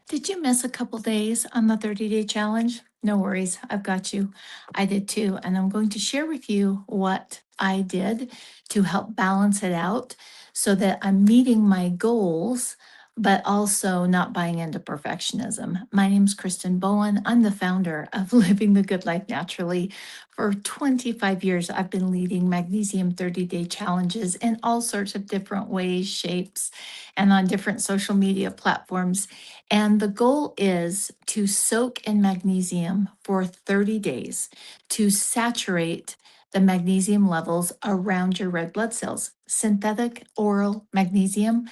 Did you miss a couple days on the 30-day challenge? No worries, I've got you. I did too, and I'm going to share with you what I did to help balance it out so that I'm meeting my goals, but also not buying into perfectionism. My name's Kristen Bowen. I'm the founder of Living the Good Life Naturally. For 25 years, I've been leading Magnesium 30-day challenges in all sorts of different ways, shapes, and on different social media platforms. And the goal is to soak in magnesium for 30 days to saturate the magnesium levels around your red blood cells. Synthetic oral magnesium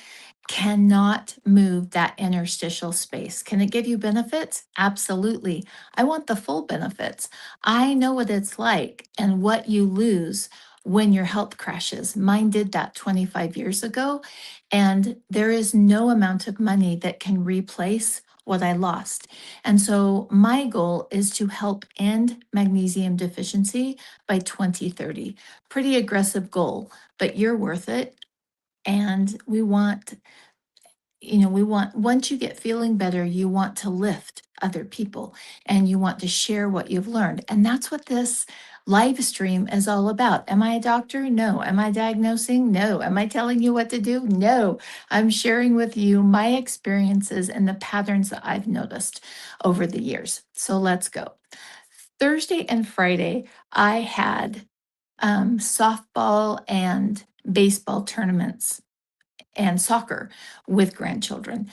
cannot move that interstitial space. Can it give you benefits? Absolutely. I want the full benefits. I know what it's like and what you lose when your health crashes. Mine did that 25 years ago, and there is no amount of money that can replace what I lost. And so my goal is to help end magnesium deficiency by 2030. Pretty aggressive goal, but you're worth it. And we want, once you get feeling better, you want to lift other people and you want to share what you've learned. And that's what this live stream is all about. Am I a doctor? No. Am I diagnosing? No. Am I telling you what to do? No. I'm sharing with you my experiences and the patterns that I've noticed over the years. So let's go. Thursday and Friday, I had softball and baseball tournaments and soccer with grandchildren.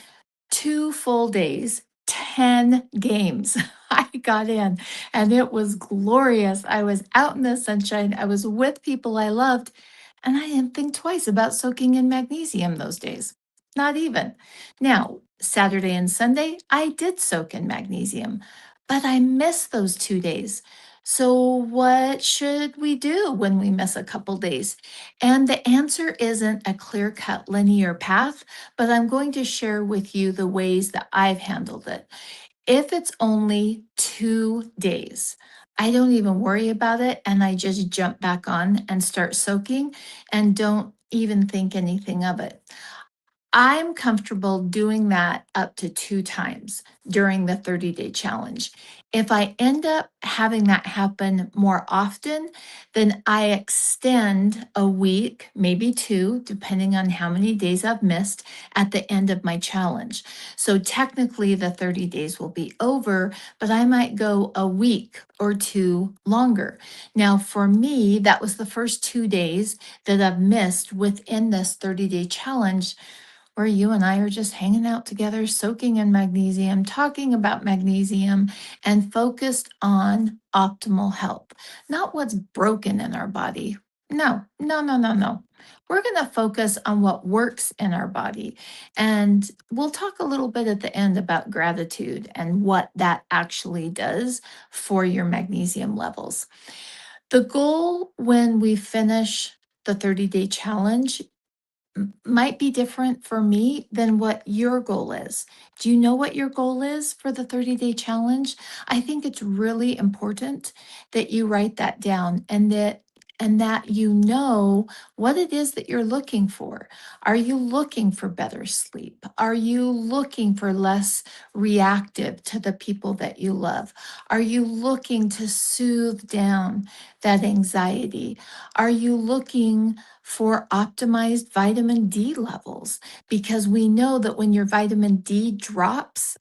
2 full days, 10 games. I got in and it was glorious. I was out in the sunshine. I was with people I loved, and I didn't think twice about soaking in magnesium those days. Not even. Now, Saturday and Sunday, I did soak in magnesium, but I missed those 2 days. So, what should we do when we miss a couple days? And the answer isn't a clear cut linear path, but I'm going to share with you the ways that I've handled it. If it's only 2 days, I don't even worry about it. And I just jump back on and start soaking and don't even think anything of it. I'm comfortable doing that up to 2 times during the 30-day challenge. If I end up having that happen more often, then I extend a week, maybe two, depending on how many days I've missed at the end of my challenge. So technically, the 30 days will be over, but I might go a week or two longer. Now, for me, that was the first 2 days that I've missed within this 30-day challenge, where you and I are just hanging out together, soaking in magnesium, talking about magnesium, and focused on optimal health, not what's broken in our body. No, no, no, no, no. We're going to focus on what works in our body. And we'll talk a little bit at the end about gratitude and what that actually does for your magnesium levels. The goal when we finish the 30-day challenge might be different for me than what your goal is. Do you know what your goal is for the 30-day challenge? I think it's really important that you write that down and that you know what it is that you're looking for. Are you looking for better sleep? Are you looking for less reactive to the people that you love? Are you looking to soothe down that anxiety? Are you looking for optimized vitamin D levels? Because we know that when your vitamin D drops,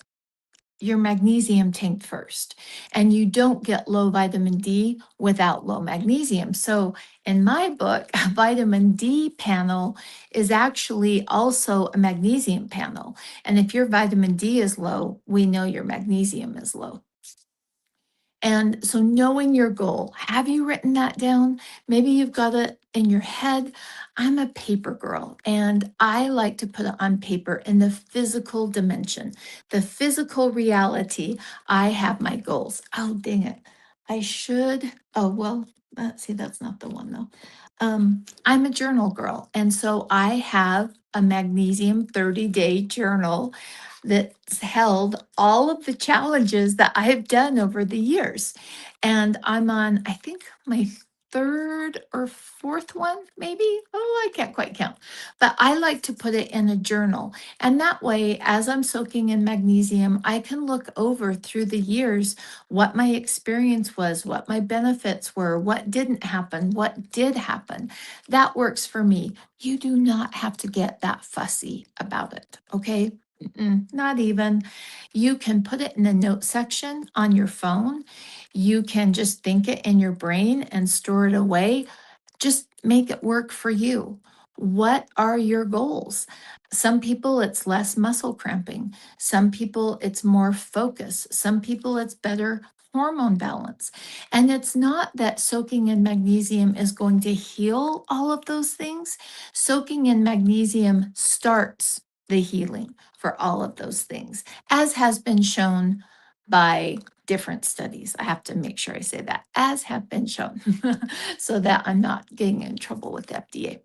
your magnesium tanked first, and you don't get low vitamin D without low magnesium. So, in my book, a vitamin D panel is actually also a magnesium panel. And if your vitamin D is low, we know your magnesium is low. And so, knowing your goal, have you written that down? Maybe you've got it in your head. I'm a paper girl, and I like to put it on paper in the physical dimension, the physical reality. I have my goals. Oh, dang it. I should. Oh, well, see, that's not the one though. I'm a journal girl, and so I have a magnesium 30-day journal that's held all of the challenges that I have done over the years. And I'm on, I think, my third or fourth one, maybe. Oh, I can't quite count. But I like to put it in a journal. And that way, as I'm soaking in magnesium, I can look over through the years what my experience was, what my benefits were, what didn't happen, what did happen. That works for me. You do not have to get that fussy about it. Okay. Not even. You can put it in the note section on your phone. You can just think it in your brain and store it away. Just make it work for you. What are your goals? Some people, it's less muscle cramping. Some people, it's more focus. Some people, it's better hormone balance. And it's not that soaking in magnesium is going to heal all of those things. Soaking in magnesium starts the healing for all of those things, as has been shown by different studies. I have to make sure I say that, as have been shown, so that I'm not getting in trouble with FDA.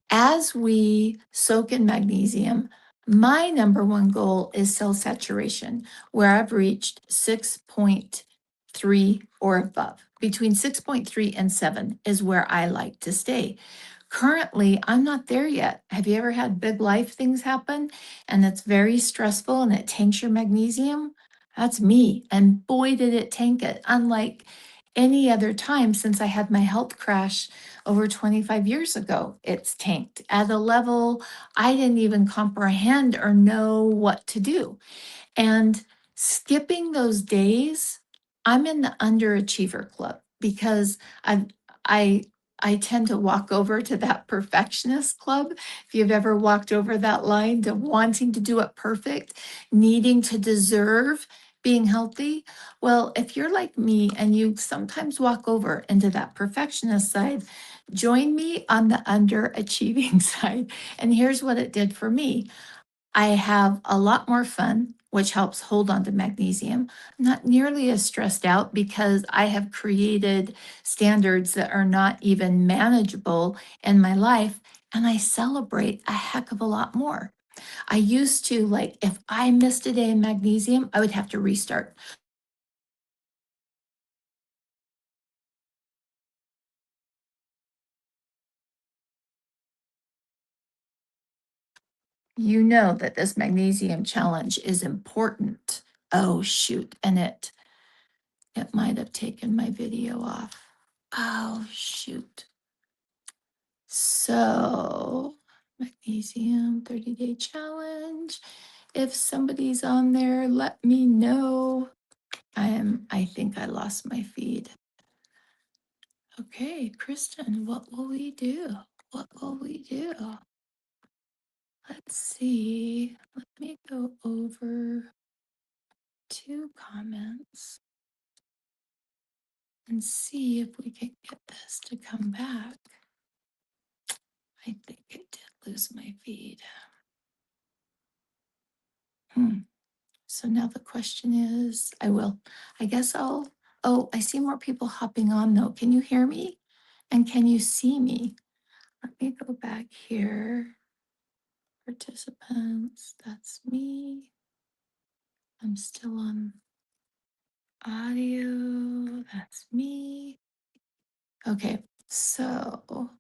As we soak in magnesium, my number one goal is cell saturation, where I've reached 6.3 or above. Between 6.3 and 7 is where I like to stay. Currently, I'm not there yet. Have you ever had big life things happen and it's very stressful and it tanks your magnesium? That's me. And boy, did it tank it. Unlike any other time since I had my health crash over 25 years ago, it's tanked at a level I didn't even comprehend or know what to do. And skipping those days, I'm in the underachiever club because I I I tend to walk over to that perfectionist club. If you've ever walked over that line to wanting to do it perfect, needing to deserve being healthy. Well, if you're like me and you sometimes walk over into that perfectionist side, join me on the underachieving side. And here's what it did for me. I have a lot more fun, which helps hold on to magnesium. I'm not nearly as stressed out because I have created standards that are not even manageable in my life. And I celebrate a heck of a lot more. I used to, like, if I missed a day in magnesium, I would have to restart. You know that this magnesium challenge is important. Oh, shoot. And it might have taken my video off. Oh, shoot. So, magnesium 30-day challenge. If somebody's on there, let me know. I think I lost my feed. Okay, Kristen, what will we do? What will we do? Let's see. Let me go over two comments and see if we can get this to come back. I think it did lose my feed. Hmm. So now the question is, I guess oh, I see more people hopping on though. Can you hear me? And can you see me? Let me go back here. Participants, that's me. I'm still on audio, that's me. Okay, so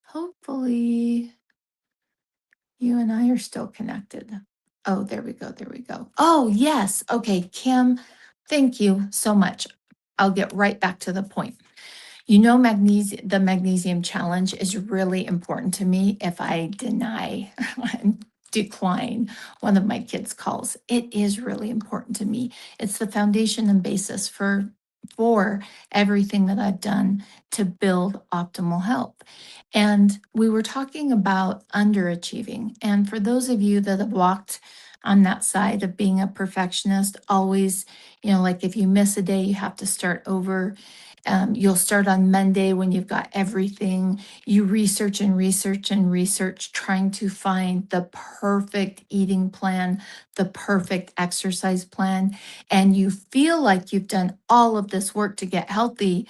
hopefully you and I are still connected. Oh, there we go, there we go. Oh, yes, okay, Kim, thank you so much. I'll get right back to the point. You know, the magnesium challenge is really important to me if I deny and decline one of my kids' calls. It is really important to me. It's the foundation and basis for everything that I've done to build optimal health. And we were talking about underachieving. And for those of you that have walked on that side of being a perfectionist, always, like if you miss a day, you have to start over. You'll start on Monday when you've got everything. You research and research and research, trying to find the perfect eating plan, the perfect exercise plan. And you feel like you've done all of this work to get healthy,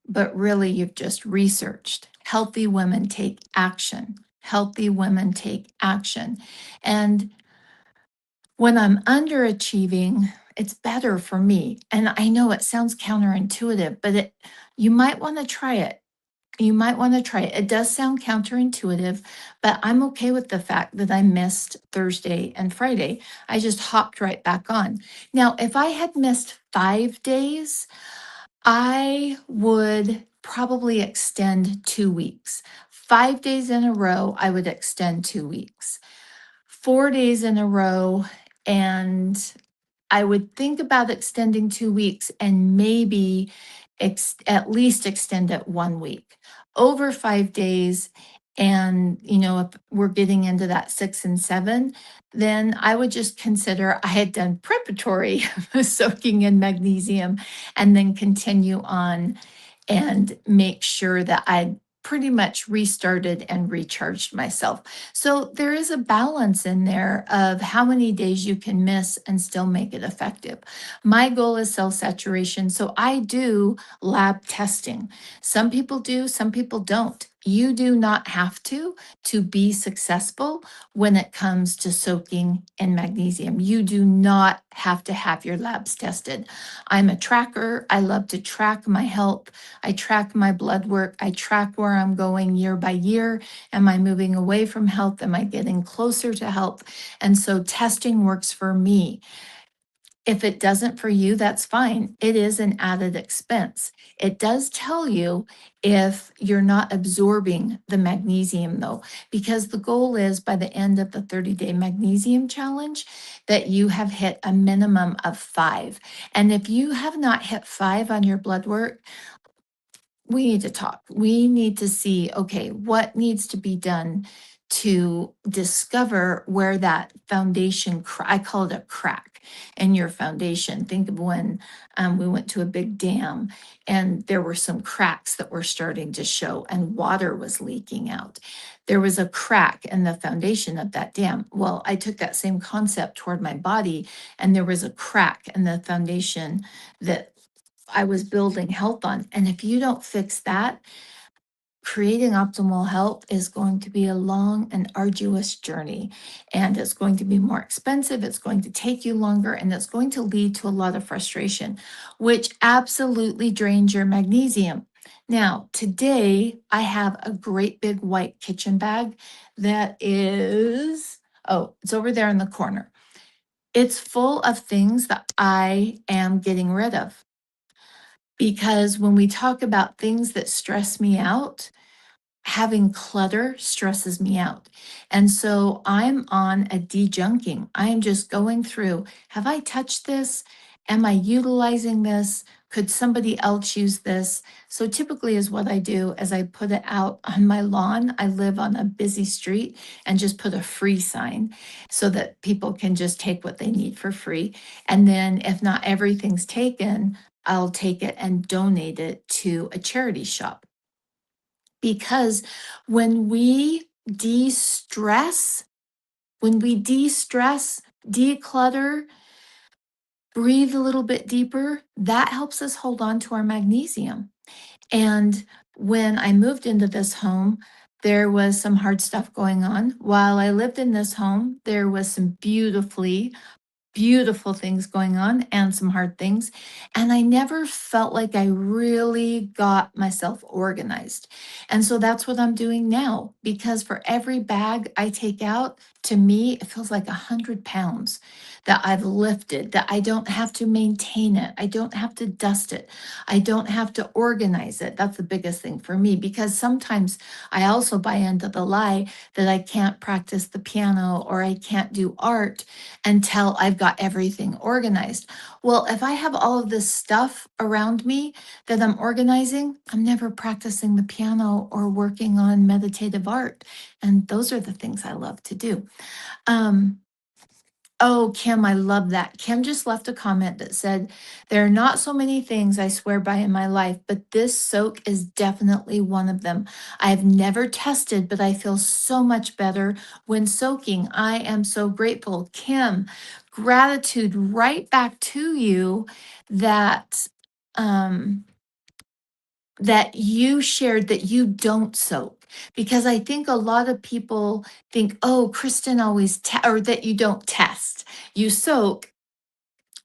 but really you've just researched. Healthy women take action. Healthy women take action. And when I'm underachieving, It's better for me. And I know it sounds counterintuitive, but you might want to try it. You might want to try it. It does sound counterintuitive, but I'm okay with the fact that I missed Thursday and Friday. I just hopped right back on. Now, if I had missed 5 days, I would probably extend 2 weeks. 5 days in a row, I would extend 2 weeks. 4 days in a row, and I would think about extending 2 weeks and maybe at least extend it 1 week. Over 5 days, and if we're getting into that 6 and 7, then I would just consider I had done preparatory soaking in magnesium and then continue on and make sure that I pretty much restarted and recharged myself. So there is a balance in there of how many days you can miss and still make it effective. My goal is cell saturation. So I do lab testing. Some people do, some people don't. You do not have to be successful when it comes to soaking in magnesium. You do not have to have your labs tested. I'm a tracker. I love to track my health. I track my blood work. I track where I'm going year by year. Am I moving away from health? Am I getting closer to health? And so testing works for me. If it doesn't for you, that's fine. It is an added expense. It does tell you if you're not absorbing the magnesium, though, because the goal is by the end of the 30-day magnesium challenge that you have hit a minimum of 5. And if you have not hit 5 on your blood work, we need to talk. We need to see, okay, what needs to be done to discover where that foundation, I call it a crack in your foundation. Think of when we went to a big dam and there were some cracks that were starting to show and water was leaking out. There was a crack in the foundation of that dam. Well, I took that same concept toward my body, and there was a crack in the foundation that I was building health on. And if you don't fix that, creating optimal health is going to be a long and arduous journey. And it's going to be more expensive. It's going to take you longer. And it's going to lead to a lot of frustration, which absolutely drains your magnesium. Now, today I have a great big white kitchen bag that is, oh, it's over there in the corner. It's full of things that I am getting rid of. Because when we talk about things that stress me out, having clutter stresses me out. And so I'm on a dejunking. I am just going through, have I touched this? Am I utilizing this? Could somebody else use this? So typically is what I do as I put it out on my lawn. I live on a busy street and just put a free sign so that people can just take what they need for free. And then if not everything's taken, I'll take it and donate it to a charity shop. Because when we de-stress, declutter, breathe a little bit deeper, that helps us hold on to our magnesium. And when I moved into this home, there was some hard stuff going on. While I lived in this home, there was some beautiful things going on and some hard things. And I never felt like I really got myself organized. And so that's what I'm doing now, because for every bag I take out, to me, it feels like 100 pounds that I've lifted, that I don't have to maintain it. I don't have to dust it. I don't have to organize it. That's the biggest thing for me, because sometimes I also buy into the lie that I can't practice the piano or I can't do art until I've got everything organized. Well, if I have all of this stuff around me that I'm organizing, I'm never practicing the piano or working on meditative art. And those are the things I love to do. Um, Oh, Kim, I love that. Kim just left a comment that said, there are not so many things I swear by in my life, but this soak is definitely one of them. I have never tested, but I feel so much better when soaking. I am so grateful. Kim, gratitude right back to you that um, that you shared that you don't soak, because I think a lot of people think, oh, Kristen always or that you don't test, you soak.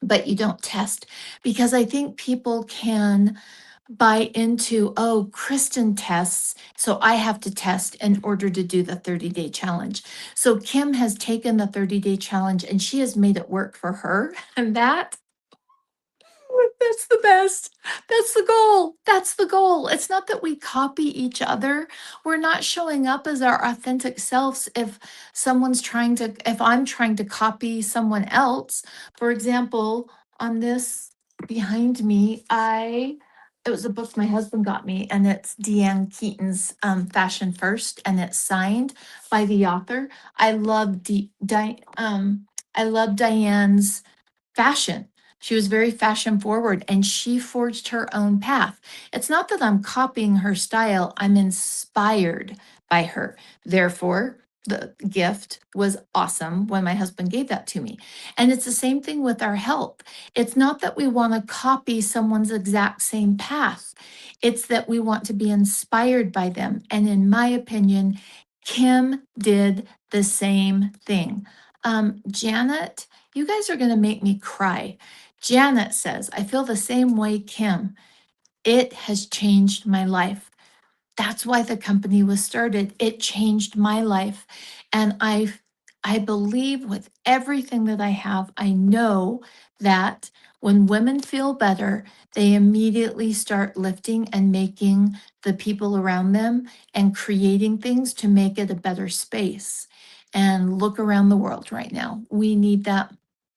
but you don't test because I think people can buy into, oh, Kristen tests, so I have to test in order to do the 30-day challenge. So Kim has taken the 30-day challenge and she has made it work for her. And that's the best. That's the goal. That's the goal. It's not that we copy each other. We're not showing up as our authentic selves if I'm trying to copy someone else. For example, on this behind me, it was a book my husband got me, and it's Deanne Keaton's Fashion First, and it's signed by the author. I love I love Diane's fashion. She was very fashion forward and she forged her own path. It's not that I'm copying her style, I'm inspired by her. Therefore, the gift was awesome when my husband gave that to me. And it's the same thing with our health. It's not that we want to copy someone's exact same path, it's that we want to be inspired by them. And in my opinion, Kim did the same thing. Janet, you guys are going to make me cry. Janet says, I feel the same way, Kim. It has changed my life. That's why the company was started. It changed my life. And I believe with everything that I have, I know that when women feel better, they immediately start lifting and making the people around them and creating things to make it a better space. And look around the world right now. We need that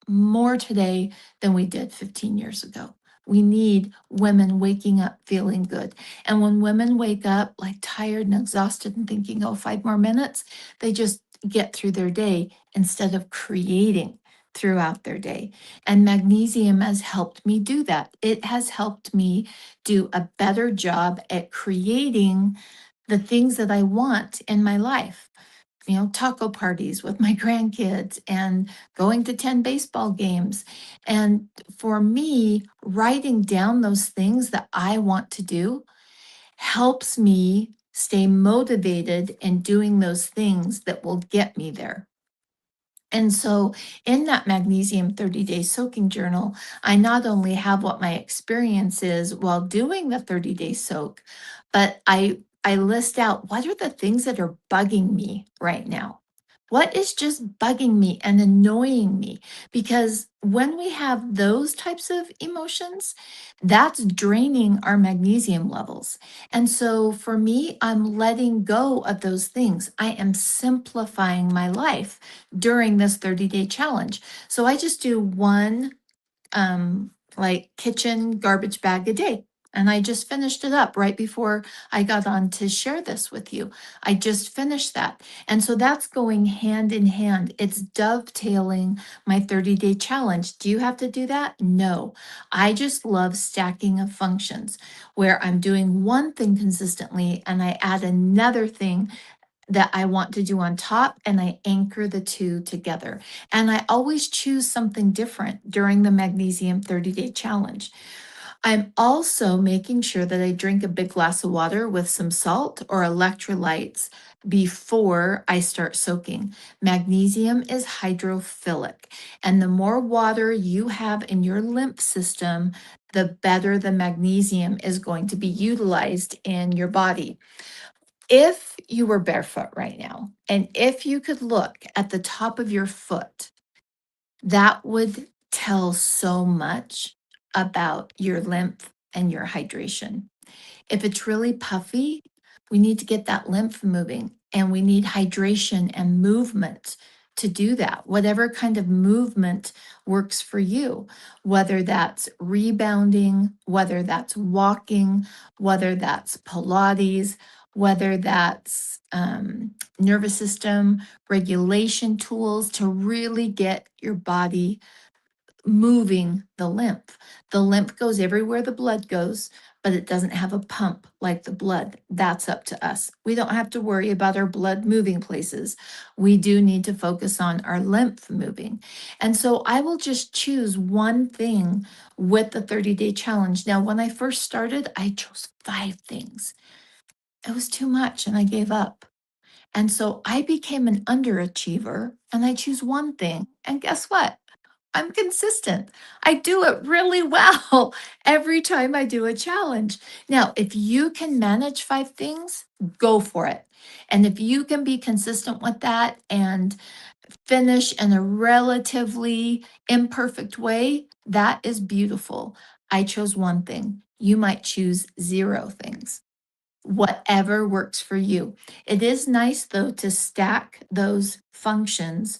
more today than we did 15 years ago. We need women waking up feeling good. And when women wake up like tired and exhausted and thinking, oh, 5 more minutes, they just get through their day instead of creating throughout their day. And magnesium has helped me do that. It has helped me do a better job at creating the things that I want in my life. Taco parties with my grandkids and going to 10 baseball games. And for me, writing down those things that I want to do helps me stay motivated in doing those things that will get me there. And so in that magnesium 30-day soaking journal, I not only have what my experience is while doing the 30-day soak, but I list out what are the things that are bugging me right now. What is just bugging me and annoying me? Because when we have those types of emotions, that's draining our magnesium levels. And so for me, I'm letting go of those things. I am simplifying my life during this 30-day challenge. So I just do one like kitchen garbage bag a day. And I just finished it up right before I got on to share this with you. I just finished that. And so that's going hand in hand. It's dovetailing my 30-day challenge. Do you have to do that? No. I just love stacking of functions where I'm doing one thing consistently and I add another thing that I want to do on top and I anchor the two together. And I always choose something different during the magnesium 30-day challenge. I'm also making sure that I drink a big glass of water with some salt or electrolytes before I start soaking. Magnesium is hydrophilic, and the more water you have in your lymph system, the better the magnesium is going to be utilized in your body. If you were barefoot right now, and if you could look at the top of your foot, that would tell so much about your lymph and your hydration. If it's really puffy, we need to get that lymph moving and we need hydration and movement to do that. Whatever kind of movement works for you, whether that's rebounding, whether that's walking, whether that's Pilates, whether that's nervous system regulation tools to really get your body moving the lymph. The lymph goes everywhere the blood goes, but it doesn't have a pump like the blood. That's up to us. We don't have to worry about our blood moving places. We do need to focus on our lymph moving. And so I will just choose one thing with the 30-day challenge. Now, when I first started, I chose 5 things. It was too much and I gave up. And so I became an underachiever and I choose one thing. And guess what? I'm consistent. I do it really well every time I do a challenge. Now, if you can manage 5 things, go for it. And if you can be consistent with that and finish in a relatively imperfect way, that is beautiful. I chose 1 thing. You might choose 0 things. Whatever works for you. It is nice though to stack those functions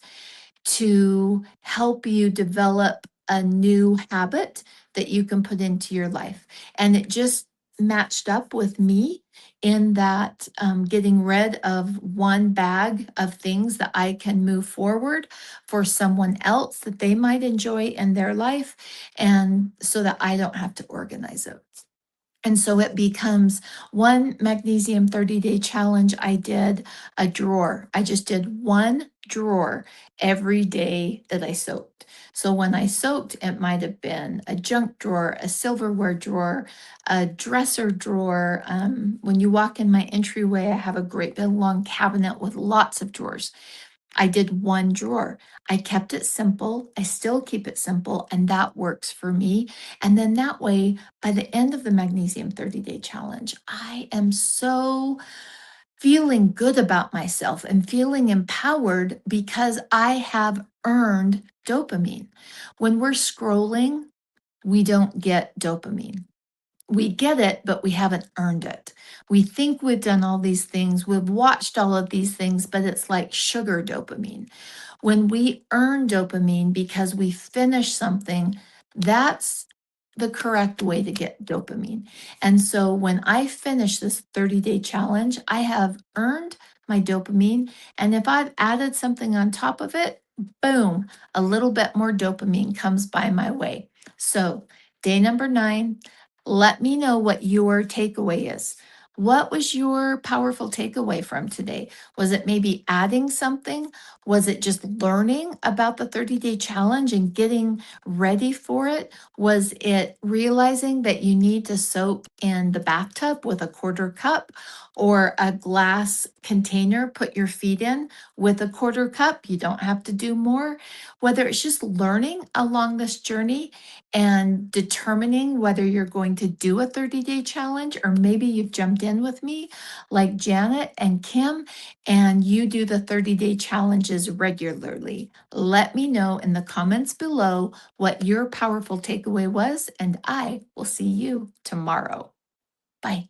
to help you develop a new habit that you can put into your life. And it just matched up with me in that getting rid of 1 bag of things that I can move forward for someone else that they might enjoy in their life, and so that I don't have to organize it. And so it becomes one magnesium 30-day challenge. I did a drawer. I just did 1 drawer every day that I soaked. So when I soaked, it might have been a junk drawer, a silverware drawer, a dresser drawer. When you walk in my entryway, I have a great big long cabinet with lots of drawers. I did 1 drawer. I kept it simple. I still keep it simple, and that works for me. And then that way, by the end of the Magnesium 30-day challenge, I am so feeling good about myself and feeling empowered because I have earned dopamine. When we're scrolling, we don't get dopamine. We get it, but we haven't earned it. We think we've done all these things, we've watched all of these things, but it's like sugar dopamine. When we earn dopamine because we finish something, that's the correct way to get dopamine. And so when I finish this 30-day challenge, I have earned my dopamine. And if I've added something on top of it, boom, a little bit more dopamine comes by my way. So, day number 9, let me know what your takeaway is. What was your powerful takeaway from today? Was it maybe adding something? Was it just learning about the 30-day challenge and getting ready for it? Was it realizing that you need to soak in the bathtub with a quarter cup or a glass container, put your feet in with a quarter cup? You don't have to do more. Whether it's just learning along this journey and determining whether you're going to do a 30-day challenge, or maybe you've jumped in with me like Janet and Kim and you do the 30-day challenges regularly. Let me know in the comments below what your powerful takeaway was, and I will see you tomorrow. Bye.